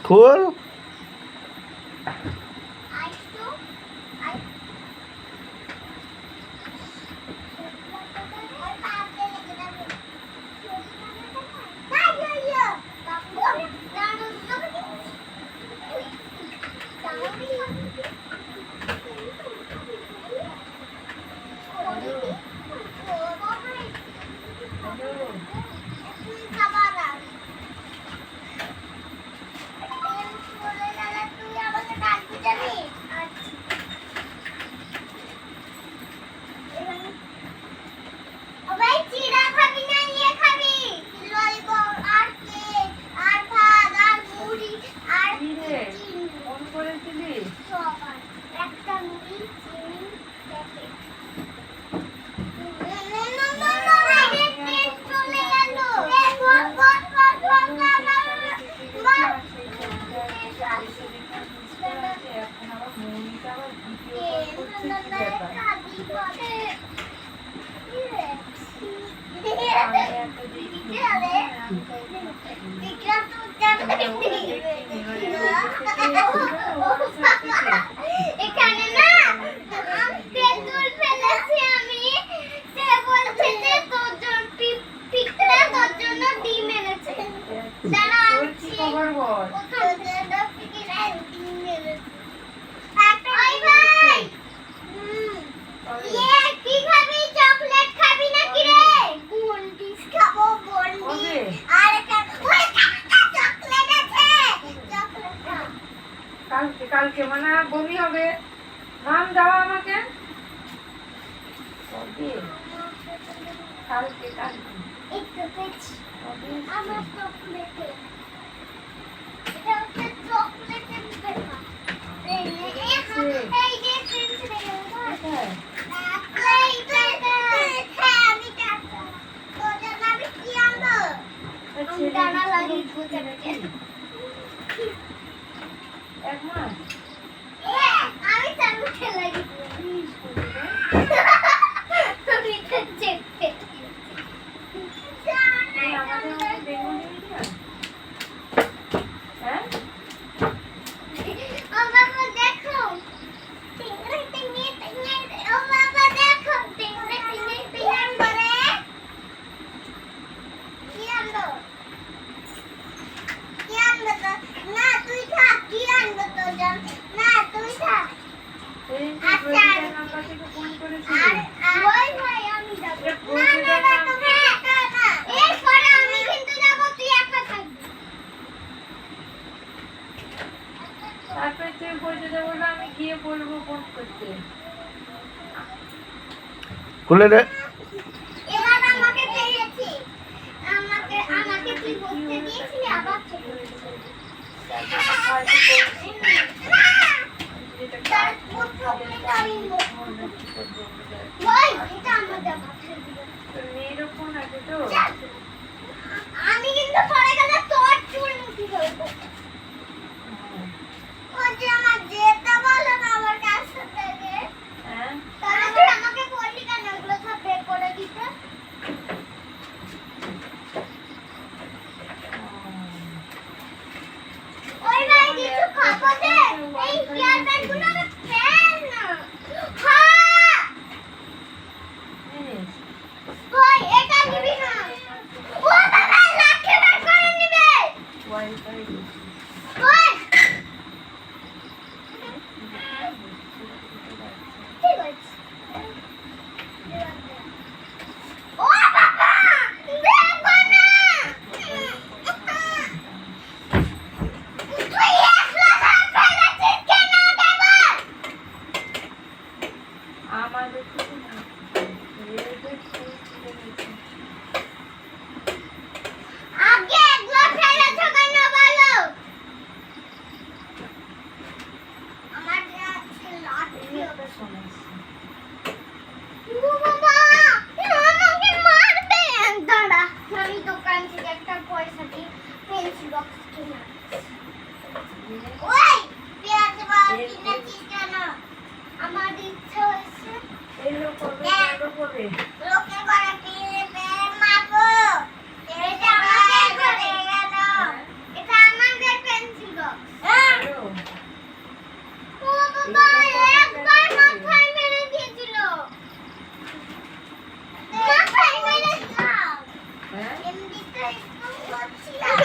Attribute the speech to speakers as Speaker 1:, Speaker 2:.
Speaker 1: খোল।
Speaker 2: এখানে না তেঁতুল ফেলেছি আমি, সে বলছে যে তোর জন্য পিকটা তোর জন্য ডিম এনেছে। দাঁড়া আনছি ওখানে পিকটা ডিম এনেছে। ওই ভাই ये কি খাবি? চকলেট খাবি নাকি রে? বন্ডিস খাবো, বন্ডিস। আর একটা ওই চকলেট আছে, চকলেট খা।
Speaker 3: কালকে মানে বমি হবে। নাম দাও আমাকে। কালকে
Speaker 2: একটু পেছি আমার চকলেটে, এটা হচ্ছে চকলেটের ব্যাপার। এই যে প্রিন্স রে দানা লাগিয়ে বুঝাচ্ছি
Speaker 3: এক মাস
Speaker 2: আমি চালুতে লাগিয়ে আমি তো চেপে ও বাবা দেখো টিংরে টিংরে টিংরে, ও বাবা দেখো টিংরে টিংরে টিংরে করে কি আনলো তো? না তুই থাক, কি আনলো তো জান? না তুই থাক। আচ্ছা
Speaker 3: নাম্বার থেকে ফোন করেছি।
Speaker 2: ওই ভাই আমি যাব না, না না তুমি একা না, এরপরে আমি কিন্তু যাব, তুই একা থাকবি।
Speaker 3: তারপরে তুই বলতে যাবো না, আমি গিয়ে বলবো ফোন করতে।
Speaker 1: খুলে দে।
Speaker 2: এবার আমাকে পেয়েছি, আমাকে তুই বলতে দিয়েছিলি আবার চলে গেছিস। আমি কিন্তু পরে গেলে তোর চুল মুঠি ধরবো। ও যে আমার যেতে বলো না আমার কাছে থেকে, তাহলে তুই আমাকে বললি কেন ওগুলো সব বের করে দিতে? ওই ভাই কিছু খাবো দে, এই হেয়ার ব্যান্ড গুলো ফেল না। হ্যাঁ কই এটা নিবি না? ও বাবা লাঠি বের করে নিবে।
Speaker 3: ওয়াইফাই
Speaker 2: কই ঠিক আছে। ও বাবা দেখো না, তুই একলা ফেলেছিস কেন দেব?
Speaker 3: আমাদের
Speaker 2: আগে একলা ফেলেছো কেন বলো? একদম করছি না।